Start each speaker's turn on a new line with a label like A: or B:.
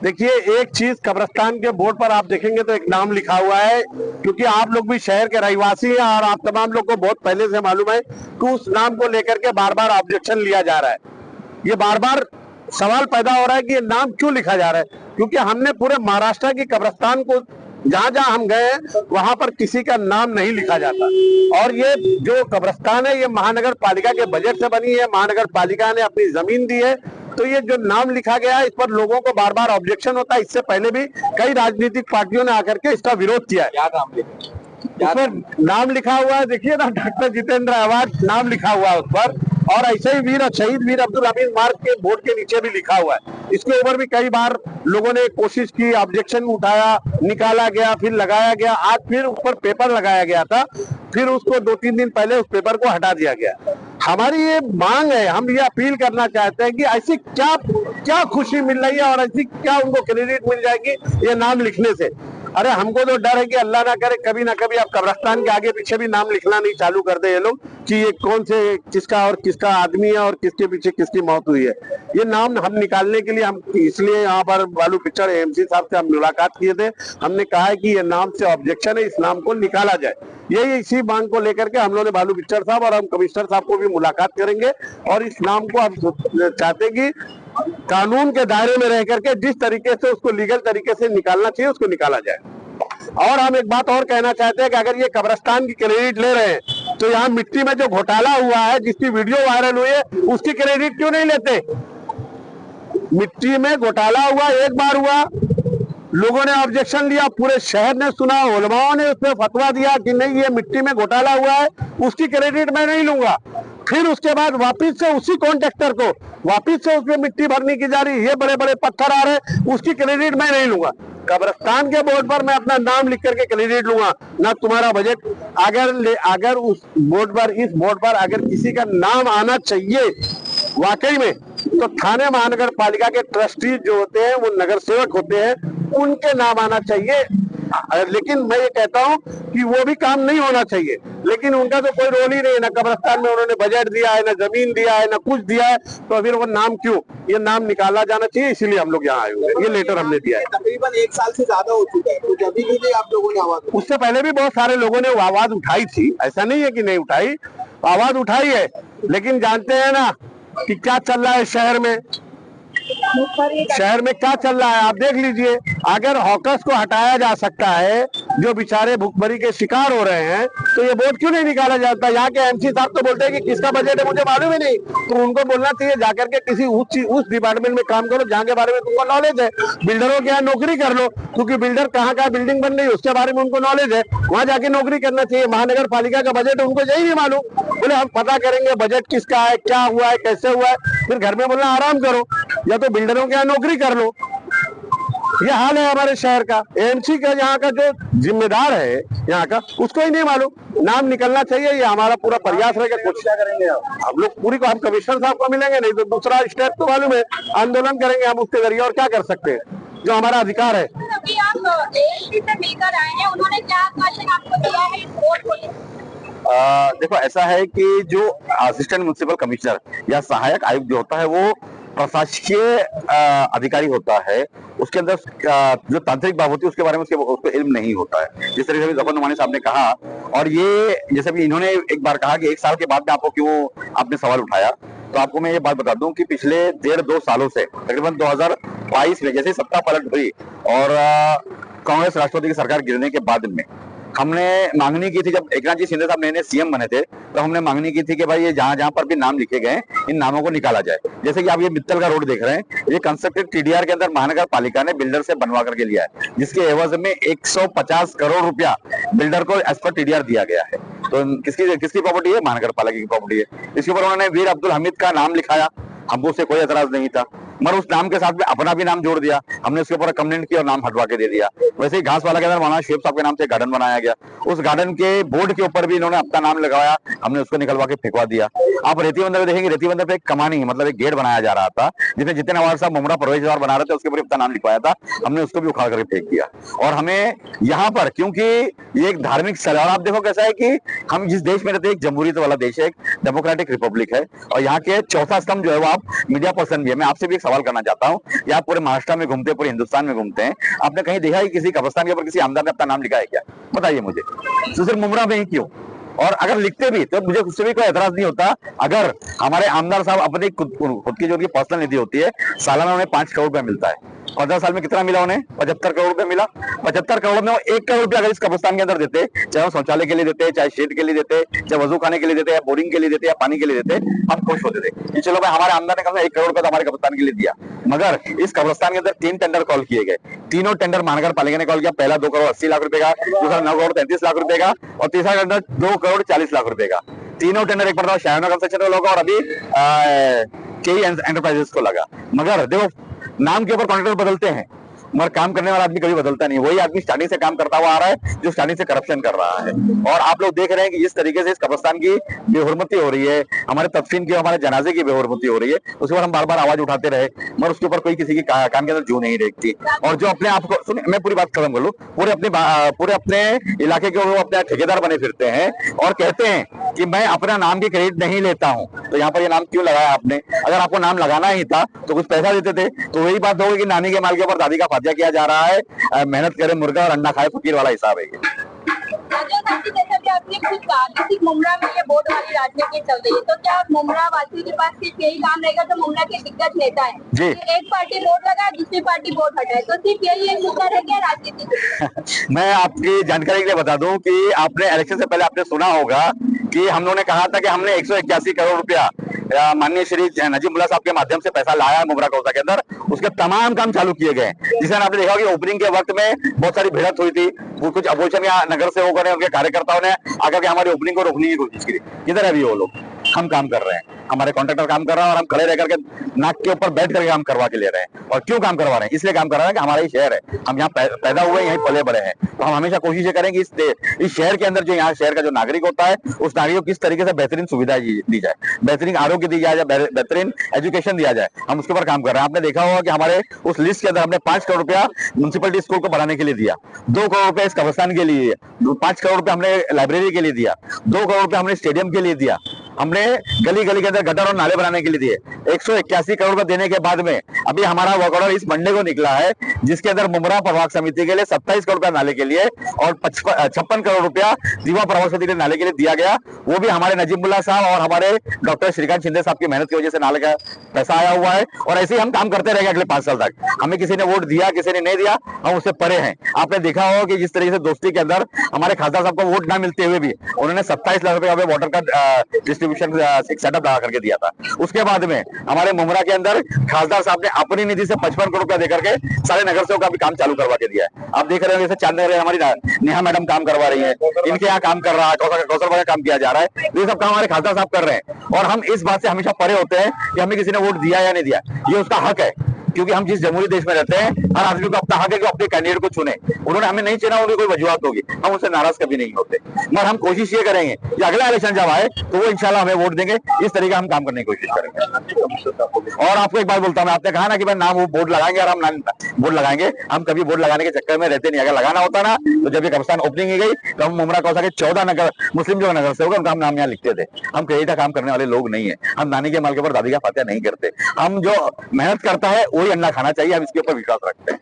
A: देखिए, एक चीज कब्रिस्तान के बोर्ड पर आप देखेंगे तो एक नाम लिखा हुआ है, क्योंकि आप लोग भी शहर के रहवासी हैं और आप तमाम लोग को बहुत पहले से मालूम है कि उस नाम को लेकर के बार बार ऑब्जेक्शन लिया जा रहा है। ये बार बार सवाल पैदा हो रहा है कि ये नाम क्यों लिखा जा रहा है, क्योंकि हमने पूरे महाराष्ट्र की कब्रिस्तान को जहां जहां हम गए हैं वहां पर किसी का नाम नहीं लिखा जाता। और ये जो कब्रिस्तान है ये महानगर पालिका के बजट से बनी है, महानगर पालिका ने अपनी जमीन दी है, तो ये जो नाम लिखा गया है इस पर लोगों को बार बार ऑब्जेक्शन होता है। इससे पहले भी कई राजनीतिक पार्टियों ने आकर के इसका विरोध किया है।
B: क्या नाम
A: इसमें नाम लिखा हुआ है, देखिए ना, डॉक्टर जितेंद्र अहवाज नाम लिखा हुआ है उस पर, और ऐसे ही शहीद वीर अब्दुल हमीद मार्ग के बोर्ड के नीचे भी लिखा हुआ है। इसके ऊपर भी कई बार लोगों ने कोशिश की, ऑब्जेक्शन उठाया, निकाला गया, फिर लगाया गया, आज फिर ऊपर पेपर लगाया गया था, फिर उसको 2-3 दिन पहले उस पेपर को हटा दिया गया। हमारी ये मांग है, हम ये अपील करना चाहते हैं कि ऐसी क्या खुशी मिल रही है और ऐसी क्या उनको क्रेडिट मिल जाएगी ये नाम लिखने से। अरे हमको तो डर है कि अल्लाह ना करे कभी ना कभी आप कब्रिस्तान के आगे पीछे भी नाम लिखना नहीं चालू कर दे ये लोग कि ये कौन से किसका और किसका आदमी है और किसके पीछे किसकी मौत हुई है। ये नाम हम निकालने के लिए हम इसलिए यहाँ पर बालू पिक्चर एमसी साहब से हम मुलाकात किए थे। हमने कहा है कि ये नाम से ऑब्जेक्शन है, इस नाम को निकाला जाए। यही इसी मांग को लेकर के हम लोग ने बालू पिक्चर साहब और हम कमिश्नर साहब को भी मुलाकात करेंगे और इस नाम को हम चाहते कि कानून के दायरे में रह करके जिस तरीके से उसको लीगल तरीके से निकालना चाहिए उसको निकाला जाए। और हम एक बात और कहना चाहते हैं कि अगर ये कब्रिस्तान की क्रेडिट ले रहे हैं तो यहाँ मिट्टी में जो घोटाला हुआ है, जिसकी वीडियो वायरल हुई है, उसकी क्रेडिट क्यों नहीं लेते? मिट्टी में घोटाला हुआ, एक बार हुआ, लोगों ने ऑब्जेक्शन लिया, पूरे शहर ने सुना, उलमाओं ने उसमें फतवा दिया कि नहीं ये मिट्टी में घोटाला हुआ है, उसकी क्रेडिट मैं नहीं लूंगा। फिर उसके बाद वापिस से उसी कॉन्ट्रैक्टर को वापिस से उसमें मिट्टी भरने की जा रही, ये बड़े बड़े पत्थर आ रहे, उसकी क्रेडिट मैं नहीं लूंगा। कब्रिस्तान के बोर्ड पर मैं अपना नाम लिख करके क्रेडिट लूंगा, ना तुम्हारा बजट। अगर उस बोर्ड पर, इस बोर्ड पर अगर किसी का नाम आना चाहिए वाकई में, तो थाने महानगर पालिका के ट्रस्टी जो होते हैं, वो नगर सेवक होते हैं, उनके नाम आना चाहिए। लेकिन मैं ये कहता हूं कि वो भी काम नहीं होना चाहिए, लेकिन उनका तो कोई रोल ही नहीं है। ना कब्रिस्तान में उन्होंने बजट दिया है, ना जमीन दिया है, ना कुछ दिया है, तो फिर वो नाम क्यों? ये नाम निकाला जाना चाहिए, इसीलिए हम लोग यहाँ आए हुए हैं। ये लेटर हमने दिया है।
B: तकरीबन 1 साल से ज्यादा हो चुका है, तो जब भी आप लोगों ने आवाज,
A: उससे पहले भी बहुत सारे लोगों ने आवाज उठाई थी, ऐसा नहीं है कि नहीं उठाई, आवाज उठाई है। लेकिन जानते हैं ना कि क्या चल रहा है शहर में, क्या चल रहा है आप देख लीजिए। अगर हॉकर्स को हटाया जा सकता है, जो बेचारे भुखमरी के शिकार हो रहे हैं, तो ये बोर्ड क्यों नहीं निकाला जाता? यहाँ के एमसी साहब तो बोलते हैं कि किसका बजट है मुझे मालूम ही नहीं, तो उनको बोलना चाहिए जाकर के किसी उस डिपार्टमेंट में काम करो जहाँ के बारे में तुमको नॉलेज है। बिल्डरों के यहाँ नौकरी कर लो, क्योंकि बिल्डर कहाँ बिल्डिंग बन रही है उसके बारे में उनको नॉलेज है, वहां जाके नौकरी करना चाहिए। महानगर पालिका का बजट उनको यही नहीं मालूम, बोले हम पता करेंगे बजट किसका है, क्या हुआ है, कैसे हुआ है, फिर घर में बोलना आराम करो, या तो बिल्डरों के यहाँ नौकरी कर लो। ये हाल है हमारे शहर का। एमसी का यहाँ का जो जिम्मेदार है यहाँ का, उसको ही नहीं मालूम। नाम निकलना चाहिए, ये हमारा पूरा प्रयास रहेगा। कुछ क्या करेंगे हम लोग पूरी को, हम कमिश्नर साहब को मिलेंगे, नहीं तो दूसरा स्टेप तो मालूम है, आंदोलन करेंगे हम उसके जरिए। और क्या कर सकते हैं, जो हमारा अधिकार है।
C: अभी आप एएसपी से मिलकर आए हैं, उन्होंने क्या आश्वासन आपको दिया है इस बोर्ड को लेकर?
D: देखो, ऐसा है कि जो असिस्टेंट म्युनिसिपल कमिश्नर या सहायक आयुक्त जो होता है वो प्रशासकीय अधिकारी होता है। उसके अंदर जो तांत्रिक बात होती है उसके बारे में उसको इल्म नहीं होता है। जिस तरीके से जफर नुमानी साहब ने कहा, और ये जैसे भी इन्होंने एक बार कहा कि 1 साल के बाद में आपको क्यों आपने सवाल उठाया, तो आपको मैं ये बात बता दूं कि पिछले 1.5-2 सालों से तकरीबन 2022 में जैसे सत्ता पलट हुई और कांग्रेस राष्ट्रपति की सरकार गिरने के बाद में हमने मांगनी की थी, जब एकनाथ जी शिंदे साहब नए सीएम बने थे, तो हमने मांगनी की थी कि भाई ये जहां जहां पर भी नाम लिखे गए इन नामों को निकाला जाए। जैसे कि आप ये मित्तल का रोड देख रहे हैं, ये कंस्ट्रक्टेड टीडीआर के अंदर महानगर पालिका ने बिल्डर से बनवा करके लिया है, जिसके एवज में 150 करोड़ रुपया बिल्डर को एज पर टीडीआर दिया गया है। तो किसकी प्रॉपर्टी है? महानगर पालिका की प्रॉपर्टी है। इसके ऊपर उन्होंने वीर अब्दुल हमीद का नाम लिखाया, हमको उससे कोई एतराज नहीं था, मगर उस नाम के साथ में अपना भी नाम जोड़ दिया। हमने उसके ऊपर कंप्लेंट की और नाम हटवा के दे दिया। वैसे ही घास वाला के अंदर मौलाना शेख साहब के नाम से गार्डन बनाया गया, उस गार्डन के बोर्ड के ऊपर भी इन्होंने अपना नाम लगाया, हमने उसको निकलवा के फेंकवा दिया। आप रेती बंदर में देखेंगे, रेती बंदर पे एक कमानी मतलब एक गेट बनाया जा रहा था, जिसमें जितने नवाज साहब मुमरा प्रवेश द्वार बना रहे थे उसके ऊपर अपना नाम लिखवाया था, हमने उसको भी उखाड़ करके फेंक दिया। और हमें यहाँ पर, क्योंकि ये एक धार्मिक स्थल है, और आप देखो कैसा है कि हम जिस देश में रहते हैं एक जमहूरियत वाला देश है, एक डेमोक्रेटिक रिपब्लिक है, और यहाँ के चौथा स्तंभ जो है वो आप मीडिया पर्सन भी है। मैं आपसे भी सवाल करना चाहता हूँ। या पूरे महाराष्ट्र में घूमते हैं, पूरे हिंदुस्तान में घूमते हैं, आपने कहीं देखा है किसी कब्रिस्तान के ऊपर किसी आमदार ने अपना नाम लिखा है क्या? बताइए मुझे। तो सिर्फ मुमरा में ही क्यों? और अगर लिखते भी तो मुझे उससे भी कोई एतराज नहीं होता अगर हमारे आमदार साहब अपनी खुद की जो उनकी पर्सनल निधि होती है, सालाना उन्हें 5 करोड़ रुपया मिलता है। 15 साल में कितना मिला उन्हें? 75 करोड़ रुपया मिला। 75 करोड़ में वो 1 करोड़ रुपया अगर इस कब्रिस्तान के अंदर देते, चाहे वो शौचालय के लिए देते, चाहे शेड के लिए देते, चाहे वजू खाने के लिए देते, या बोरिंग के लिए देते, या पानी के लिए देते, हम खुश होते थे कि चलो भाई हमारे आमदार ने कम से कम 1 करोड़ रुपया तो हमारे कब्रिस्तान के लिए दिया। मगर इस कब्रिस्तान के अंदर 3 टेंडर कॉल किए गए। तीनों टेंडर महानगर पालिका ने कॉल किया। पहला 2 करोड़ 80 लाख रुपए का, दूसरा 9 करोड़ 33 लाख रुपए का, और तीसरा टेंडर 2 करोड़ 40 लाख रुपए का। तीनों टेंडर एक बार शायना कंस्ट्रक्शन को लगा और अभी केई एंटरप्राइजेस को लगा। मगर देखो नाम के ऊपर कॉन्ट्रैक्टर बदलते हैं, मगर काम करने वाला आदमी कभी बदलता नहीं। वही आदमी स्टार्टिंग से काम करता हुआ आ रहा है जो स्टार्टिंग से करप्शन कर रहा है। और आप लोग देख रहे हैं कि जिस तरीके से इस कब्रिस्तान की बेहुरमती हो रही है, हमारे तदफीन की, हमारे जनाजे की बेहुरमती हो रही है, उसके ऊपर हम बार बार आवाज उठाते रहे, मगर उसके ऊपर कोई किसी की कान के अंदर जू नहीं रेखती। और जो अपने आप को सुन, मैं पूरी बात खत्म कर लूं, पूरे अपने इलाके के वो अपने ठेकेदार बने फिरते हैं और कहते हैं कि मैं अपना नाम की क्रेडिट नहीं लेता हूं। तो यहाँ पर ये नाम क्यों लगाया आपने? अगर आपको नाम लगाना ही था तो कुछ पैसा देते थे। तो वही बात होगी कि नानी के माल के ऊपर दादी का फातिया किया जा रहा है। मेहनत करे मुर्गा और अंडा खाए फकीर वाला हिसाब है ये।
C: जैसा कि आपने खुद कहा कि सिर्फ मुमरा में ये वोट वाली राजनीति चल रही है, तो क्या मुमरा वासियों के पास सिर्फ यही काम रहेगा तो मुमरा के दिग्गज नेता है
D: जी,
C: एक पार्टी वोट लगाए, दूसरी पार्टी वोट हटाए, तो सिर्फ यही एक मुद्दा रह गया राजनीति?
D: मैं आपकी जानकारी के लिए बता दूं कि आपने इलेक्शन से पहले आपने सुना होगा कि हम लोगों ने कहा था कि हमने 181 करोड़ रुपया माननीय श्री नजीमुल्लाह साहब के माध्यम से पैसा लाया है मुमरा कौसा के अंदर। उसके तमाम काम चालू किए गए, जिसमें आपने देखा कि ओपनिंग के वक्त में बहुत सारी भिड़ंत हुई थी। कुछ अपोजिशन या नगर सेवकों ने, उनके कार्यकर्ताओं ने आकर के हमारी ओपनिंग को रोकने की कोशिश की। किधर है अभी वो लोग? हम काम कर रहे हैं, हमारे कॉन्ट्रैक्टर काम कर रहा है और हम खड़े रह करके नाक के ऊपर बैठ करके काम करवा के ले रहे हैं। और क्यों काम करवा रहे हैं? इसलिए काम करवा रहे हैं कि हमारा ही शहर है, हम यहाँ पैदा हुए, यहीं पले बड़े हैं। तो हम हमेशा कोशिश करेंगे इस शहर के अंदर जो यहाँ शहर का जो नागरिक होता है, उस नागरिक को किस तरीके से बेहतरीन सुविधा दी जाए, बेहतरीन आरोग्य दी जाए, बेहतरीन एजुकेशन दिया जाए, हम उसके ऊपर काम कर रहे हैं। आपने देखा होगा कि हमारे उस लिस्ट के अंदर हमने 5 करोड़ रुपया म्युनिसिपलिटी स्कूल को बढ़ाने के लिए दिया, 2 करोड़ रुपया इस कब्रिस्तान के लिए, 5 करोड़ रुपया हमने लाइब्रेरी के लिए दिया, 2 करोड़ रुपया हमने स्टेडियम के लिए दिया, हमने गली गली के अंदर गटर और नाले बनाने के लिए दिए। 181 करोड़ रुपए देने के बाद में अभी हमारा वर्क ऑर्डर इस मंडे को निकला है, जिसके अंदर मुमरा प्रभाग समिति के लिए 27 करोड़ रुपया नाले के लिए और 56 करोड़ रुपया दीवा प्रभाग समिति के नाले के लिए दिया गया। वो भी हमारे नजीमुल्लाह साहब और हमारे डॉक्टर श्रीकांत शिंदे साहब की मेहनत की वजह से नाले का पैसा आया हुआ है। और ऐसे ही हम काम करते रहेंगे अगले 5 साल तक। हमें किसी ने वोट दिया, किसी ने नहीं दिया, हम उससे परे हैं। आपने देखा होगा कि जिस तरीके से दोस्ती के अंदर हमारे खासदार साहब को वोट ना मिलते हुए भी उन्होंने 27 लाख रुपए का वाटर का डिस्ट्रीब्यूशन सेटअप लगा करके दिया था। उसके बाद में हमारे मुमरा के अंदर खासदार साहब ने अपनी निधि से 55 करोड़ रुपया देकर के सारे नगर सेवकों का भी काम चालू करवा के दिया है। आप देख रहे हो जैसे चांदनगर हमारी नेहा मैडम काम करवा रही है, इनके यहाँ काम कर रहा है, कौशल काम किया जा रहा है। ये सब काम हमारे खासदार साहब कर रहे हैं और हम इस बात से हमेशा परे होते हैं कि हमें किसी ने वोट दिया या नहीं दिया, ये उसका हक है। क्योंकि हम जिस जमहूरी देश में रहते हैं, हर आदमी को अपना हक है कि अपने कैंडिडेट को चुने। उन्होंने हमें नहीं चुना, उनकी कोई वजूहत होगी, हम उससे नाराज कभी नहीं होते। मगर हम कोशिश ये करेंगे कि अगला इलेक्शन जब आए तो वो इंशाल्लाह हमें वोट देंगे, इस तरीके हम काम करने की कोशिश करेंगे। और आपको एक बात बोलता हूं, आपने कहा ना कि भाई नाम वो बोर्ड लगाएंगे और हम बोर्ड लगाएंगे, हम कभी बोर्ड लगाने के चक्कर में रहते नहीं। अगर लगाना होता ना तो जब ये कब्रिस्तान ओपनिंग की गई तो हम मुमरा कौसा के 14 नगर मुस्लिम जो नगर से होगा उनका हम नाम यहाँ लिखते थे। हम क्रेडिट का काम करने वाले लोग नहीं है, हम नानी के माल के ऊपर दादी का फातिया नहीं करते। हम जो मेहनत करता है वही अन्ना खाना चाहिए, हम इसके ऊपर विश्वास रखते हैं।